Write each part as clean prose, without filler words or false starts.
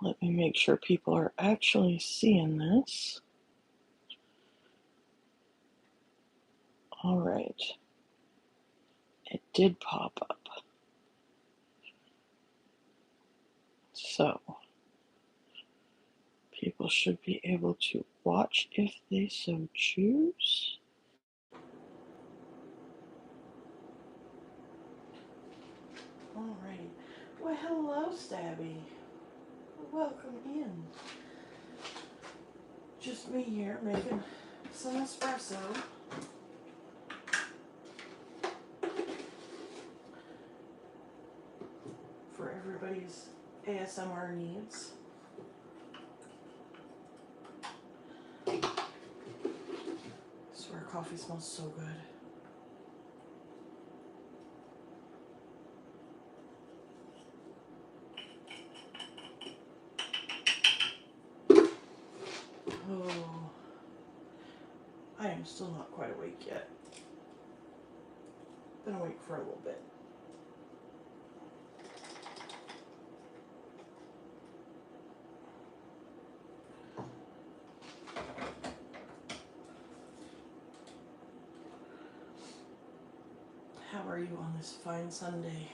Let me make sure people are actually seeing this. All right. It did pop up. So, people should be able to watch if they so choose. All right. Well, hello, Stabby. Welcome in. Just me here making some espresso. For everybody's ASMR needs. I swear coffee smells so good. Oh, I am still not quite awake yet. Been awake for a little bit. How are you on this fine Sunday?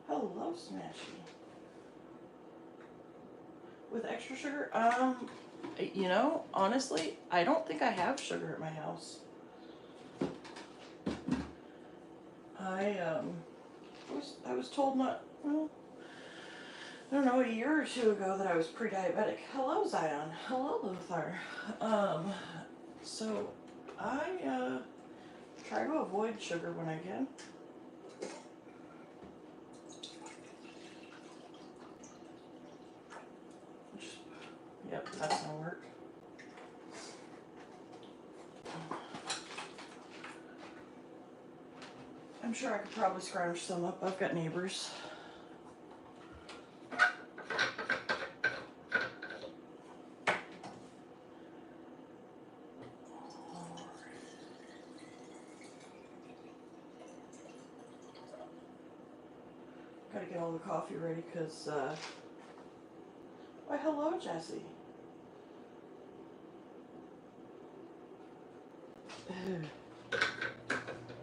Hello, Smashy. With extra sugar? You know, honestly, I don't think I have sugar at my house. I was told not, well, I don't know, a year or two ago that I was pre-diabetic. Hello, Zion. Hello, Lothar. So I try to avoid sugar when I can. Yep, that's gonna work. I'm sure I could probably scrounge some up. I've got neighbors. Gotta get all the coffee ready because, why, hello, Jesse.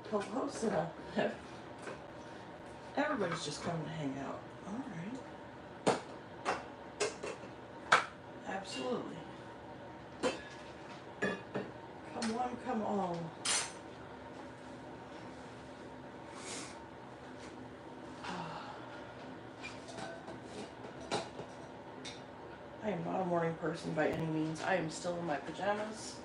Hello, Sina. Everybody's just coming to hang out. All right. Absolutely. Come on, come on. I am not a morning person by any means. I am still in my pajamas.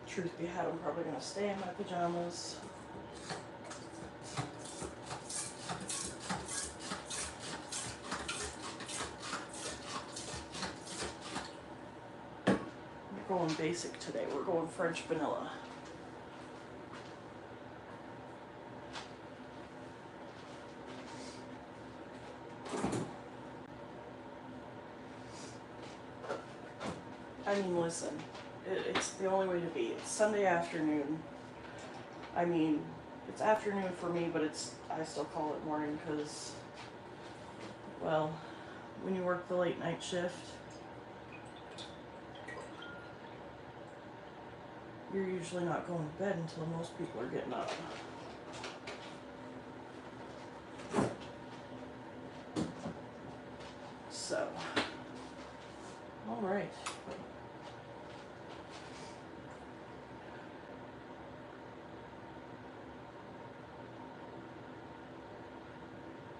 Truth be had, I'm probably going to stay in my pajamas. We're going basic today. We're going French vanilla. I mean, listen, it's the only way to be. It's Sunday afternoon. I mean, it's afternoon for me, but I still call it morning because, well, when you work the late night shift, you're usually not going to bed until most people are getting up. So, all right.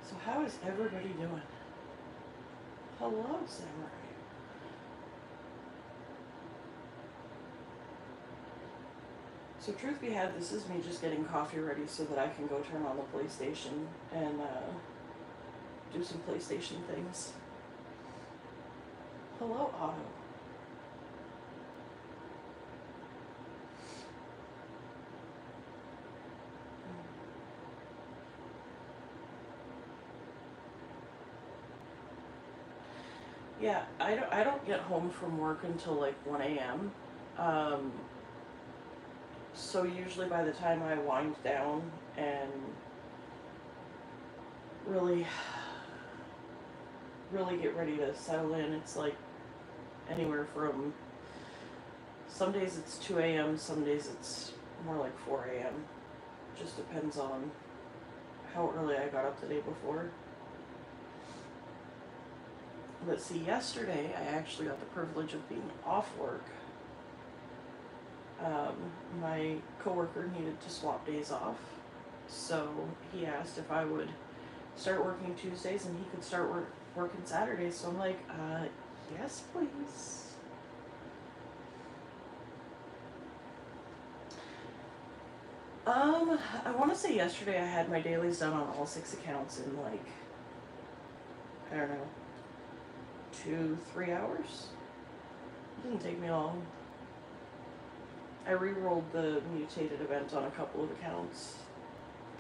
So how is everybody doing? Hello, Samurai. So truth be had, this is me just getting coffee ready so that I can go turn on the PlayStation and do some PlayStation things. Hello, Otto. Yeah, I don't get home from work until like 1 a.m. So usually by the time I wind down and really, really get ready to settle in, it's like anywhere from, some days it's 2 a.m., some days it's more like 4 a.m. Just depends on how early I got up the day before. But see, yesterday I actually got the privilege of being off work. My coworker needed to swap days off, so he asked if I would start working Tuesdays and he could start working Saturdays. So I'm like, yes, please. I want to say yesterday I had my dailies done on all 6 accounts in like, I don't know, 2-3 hours. It didn't take me long. I re-rolled the mutated event on a couple of accounts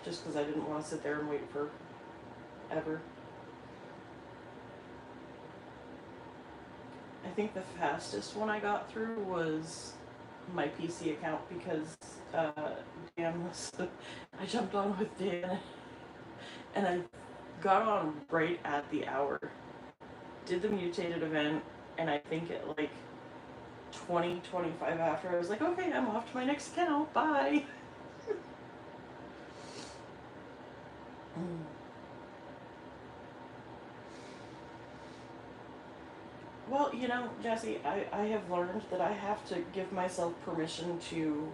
just because I didn't want to sit there and wait for ever. I think the fastest one I got through was my PC account because Dan was, I jumped on with Dan and I got on right at the hour, did the mutated event, and I think at like 20-25 after, I was like, okay, I'm off to my next account, bye. Well, you know, Jesse, I have learned that I have to give myself permission to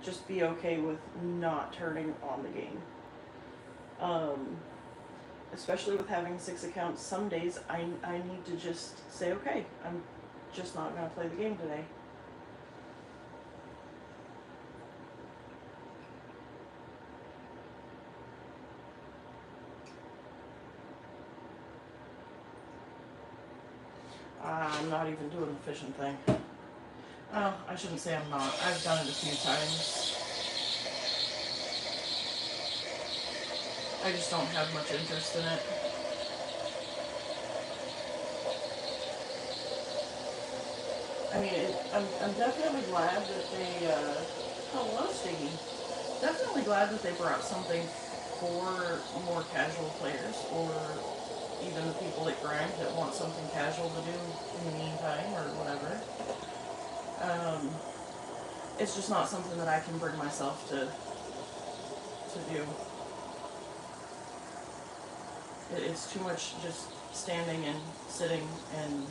just be okay with not turning on the game. Especially with having 6 accounts, some days I need to just say, okay, I'm just not going to play the game today. I'm not even doing the fishing thing. Well, I shouldn't say I'm not. I've done it a few times. I just don't have much interest in it. I mean, I'm definitely glad that they, hello, Stiggy. Definitely glad that they brought something for more casual players, or even the people that grind that want something casual to do in the meantime, or whatever. It's just not something that I can bring myself to do. It's too much just standing and sitting, and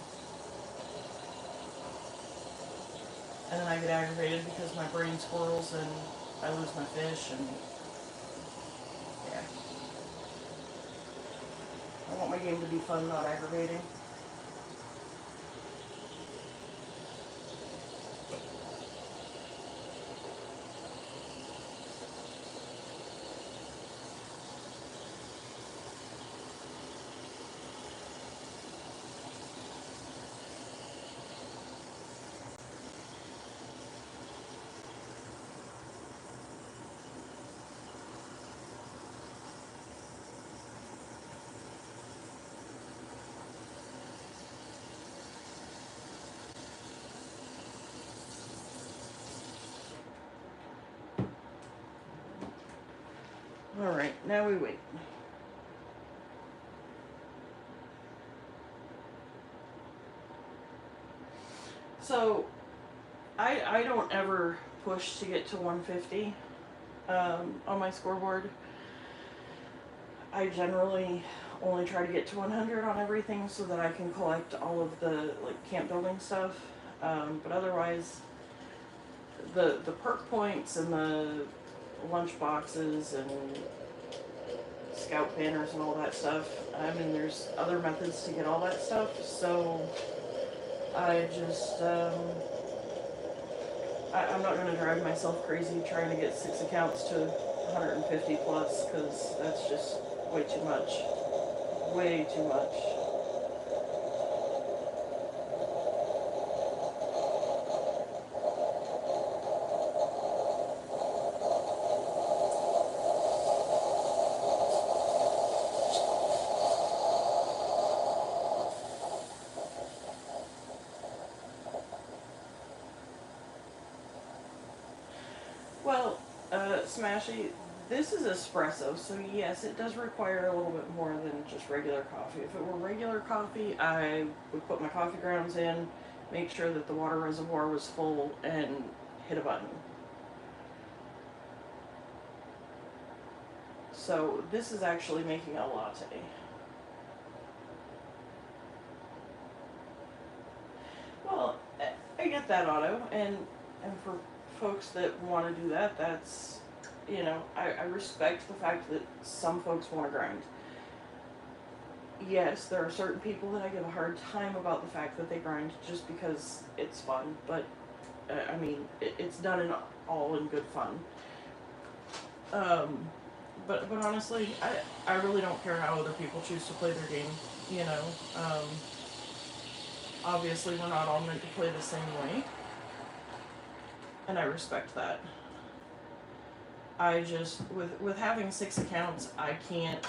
then I get aggravated because my brain squirrels and I lose my fish, and yeah. I want my game to be fun, not aggravating. Alright, now we wait. So, I don't ever push to get to 150 on my scoreboard. I generally only try to get to 100 on everything so that I can collect all of the like camp building stuff. But otherwise, the perk points and the lunch boxes and scout banners and all that stuff, I mean, there's other methods to get all that stuff, so I just, I'm not going to drive myself crazy trying to get 6 accounts to 150 plus, because that's just way too much. Way too much. Well, Smashy, this is espresso, so yes, it does require a little bit more than just regular coffee. If it were regular coffee, I would put my coffee grounds in, make sure that the water reservoir was full, and hit a button. So this is actually making a latte. Well, I get that, Otto, and for folks that want to do that, that's, I respect the fact that some folks want to grind. Yes, there are certain people that I give a hard time about the fact that they grind just because it's fun, but I mean, it's done all in good fun. But honestly, I really don't care how other people choose to play their game. You know, um, obviously we're not all meant to play the same way, and I respect that. I just with having 6 accounts, I can't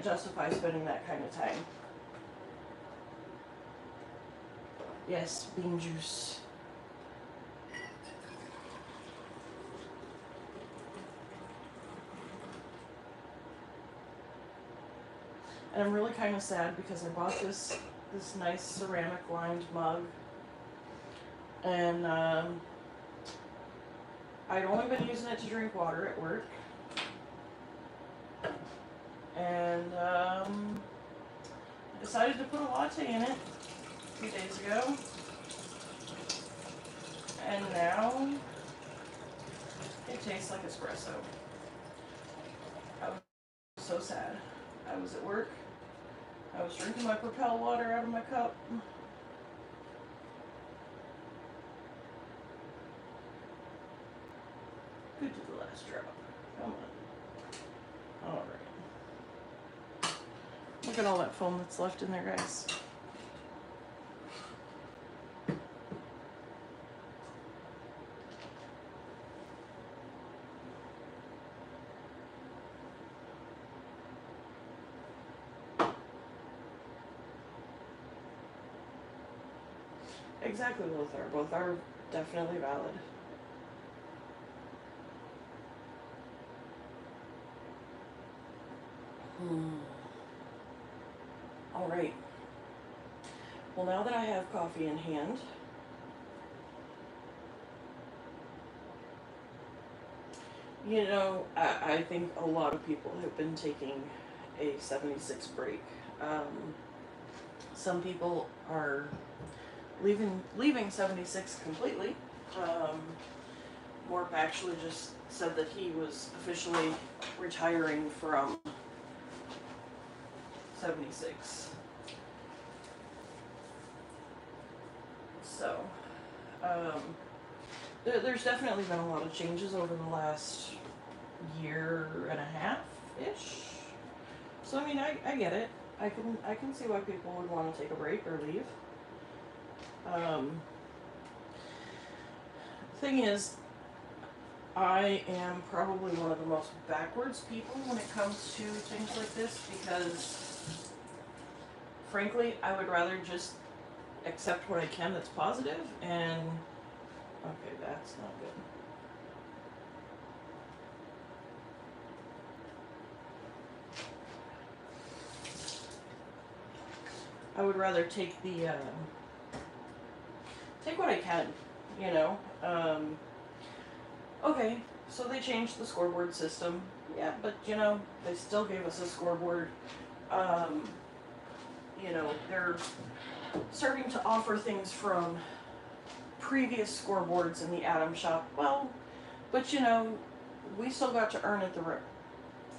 justify spending that kind of time. Yes, bean juice. And I'm really kind of sad because I bought this nice ceramic lined mug, and I'd only been using it to drink water at work, and I decided to put a latte in it a few days ago, and now it tastes like espresso. I was so sad. I was at work. I was drinking my Propel water out of my cup. Good to the last drop. Come on. Alright. Look at all that foam that's left in there, guys. Exactly, Lothar. Both are definitely valid. Alright. Well, now that I have coffee in hand, I think a lot of people have been taking a 76 break. Some people are leaving 76 completely. Morp actually just said that he was officially retiring from 76. So, there's definitely been a lot of changes over the last year and a half-ish. So, I mean, I get it. I can see why people would want to take a break or leave. Thing is, I am probably one of the most backwards people when it comes to things like this because, frankly, I would rather just accept what I can that's positive and... Okay, that's not good. I would rather take take what I can, you know. Okay, so they changed the scoreboard system. Yeah, but they still gave us a scoreboard. They're starting to offer things from previous scoreboards in the Atom Shop. Well, but we still got to earn it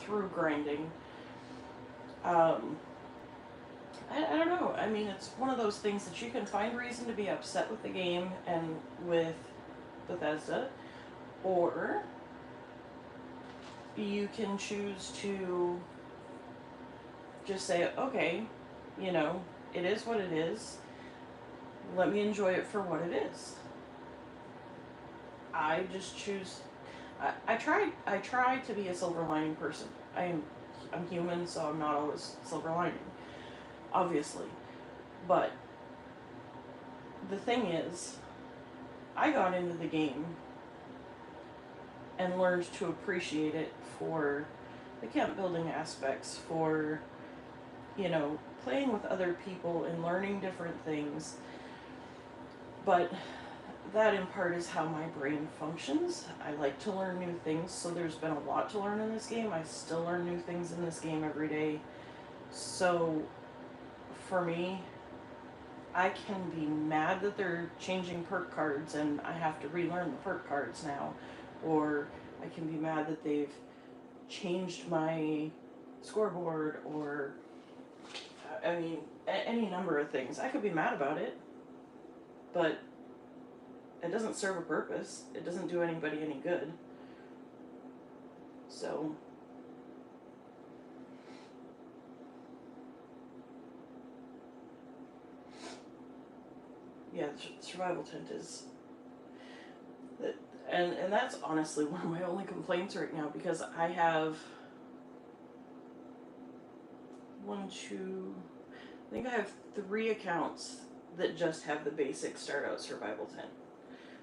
through grinding. I don't know. I mean, it's one of those things that you can find reason to be upset with the game and with Bethesda, or you can choose to just say, okay, it is what it is. Let me enjoy it for what it is. I just choose. I try to be a silver lining person. I'm human, so I'm not always silver lining, obviously. But the thing is, I got into the game and learned to appreciate it for the camp building aspects, for, you know, playing with other people and learning different things. But that in part is how my brain functions. I like to learn new things, so there's been a lot to learn in this game. I still learn new things in this game every day. So for me, I can be mad that they're changing perk cards and I have to relearn the perk cards now. Or I can be mad that they've changed my scoreboard, or, I mean, any number of things. I could be mad about it, but it doesn't serve a purpose. It doesn't do anybody any good. So, yeah, the survival tent is, and that's honestly one of my only complaints right now, because I have I think I have 3 accounts that just have the basic start out survival tent.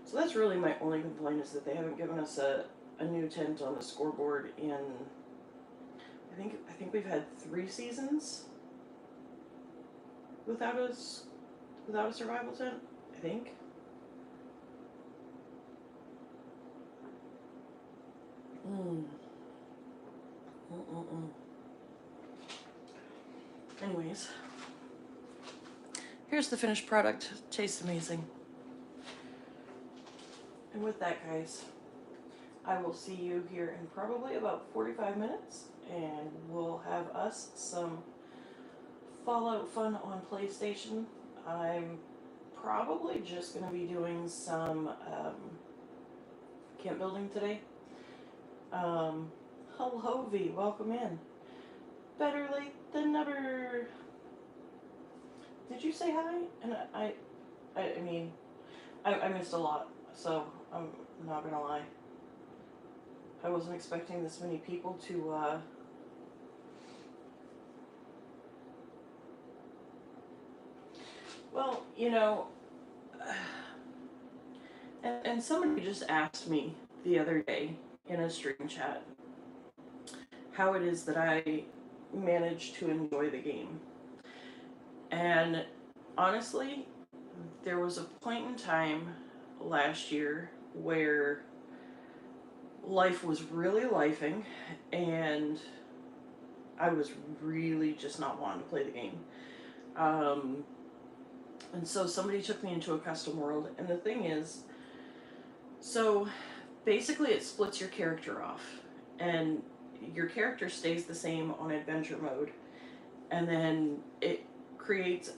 So that's really my only complaint, is that they haven't given us a new tent on the scoreboard in, I think we've had 3 seasons without a survival tent, I think. Anyways, here's the finished product. Tastes amazing. And with that, guys, I will see you here in probably about 45 minutes, and we'll have us some Fallout fun on PlayStation. I'm probably just going to be doing some camp building today. Hello, V, welcome in. Better late than never. Did you say hi? And I mean, I missed a lot, so I'm not gonna lie. I wasn't expecting this many people to, well, you know, and somebody just asked me the other day in a stream chat how it is that I manage to enjoy the game. And honestly, there was a point in time last year where life was really lifing, and I was really just not wanting to play the game. And so somebody took me into a custom world, and the thing is, so basically it splits your character off, and your character stays the same on adventure mode, and then it creates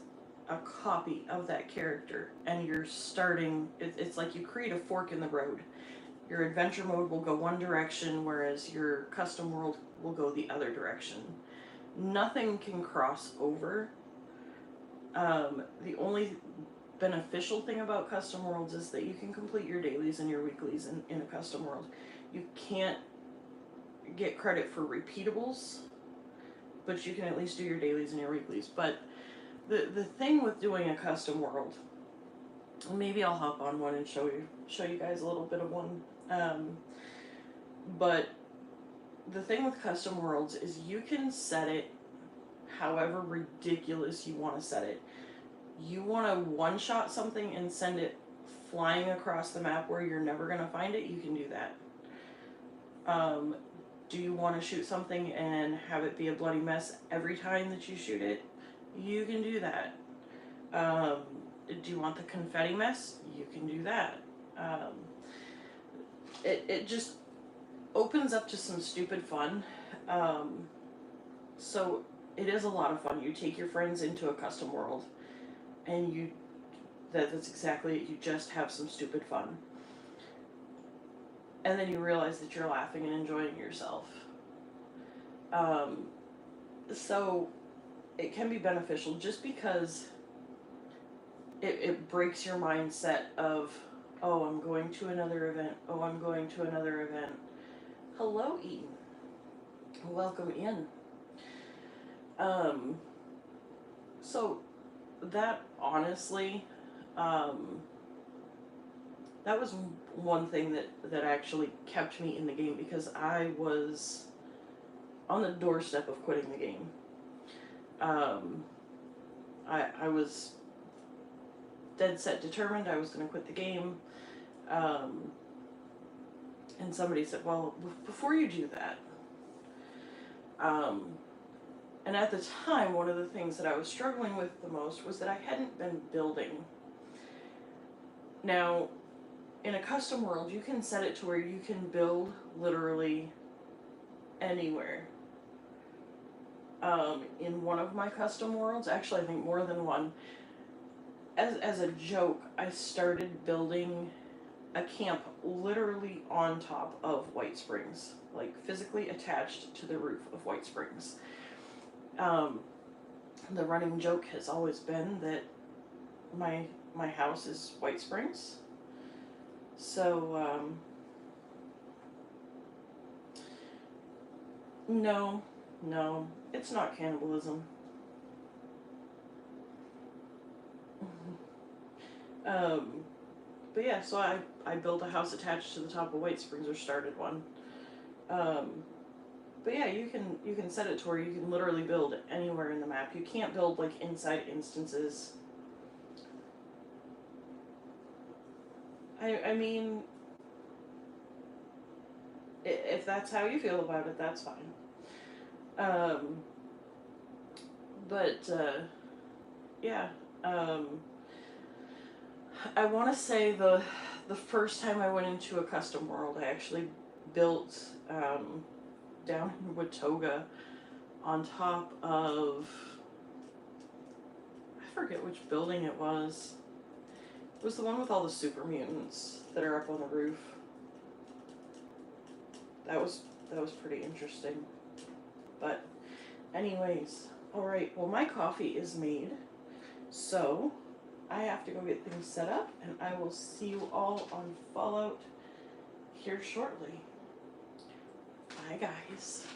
a copy of that character, and you're starting, it's like you create a fork in the road. Your adventure mode will go one direction, whereas your custom world will go the other direction. Nothing can cross over. The only beneficial thing about custom worlds is that you can complete your dailies and your weeklies in a custom world. You can't get credit for repeatables, but you can at least do your dailies and your weeklies. But the thing with doing a custom world, maybe I'll hop on one and show you guys a little bit of one. But the thing with custom worlds is you can set it however ridiculous you want to set it. You want to one-shot something and send it flying across the map where you're never going to find it, you can do that. Do you want to shoot something and have it be a bloody mess every time that you shoot it? You can do that. Do you want the confetti mess? You can do that. It just opens up to some stupid fun. So it is a lot of fun. You take your friends into a custom world, and that's exactly it. You just have some stupid fun. And then you realize that you're laughing and enjoying yourself. So it can be beneficial just because it breaks your mindset of, oh, I'm going to another event. Oh, I'm going to another event. Hello, Eden. Welcome in. So that honestly that was one thing that actually kept me in the game, because I was on the doorstep of quitting the game. Um, I was dead set determined I was going to quit the game. Um, and somebody said, well, before you do that, um, and at the time, one of the things that I was struggling with the most was that I hadn't been building. Now, in a custom world, you can set it to where you can build literally anywhere. In one of my custom worlds, actually I think more than one, as a joke, I started building a camp literally on top of White Springs, like physically attached to the roof of White Springs. Um, the running joke has always been that my house is White Springs. So no, no, it's not cannibalism. um, but yeah, so I built a house attached to the top of White Springs, or started one. Um, but yeah, you can set it to where you can literally build anywhere in the map. You can't build like inside instances. I mean, if that's how you feel about it, that's fine. Um, but yeah, um, I want to say the first time I went into a custom world, I actually built down in Watoga on top of, I forget which building it was. It was the one with all the super mutants that are up on the roof. That was pretty interesting. But anyways, all right. Well, my coffee is made, so I have to go get things set up, and I will see you all on Fallout here shortly. Bye, guys.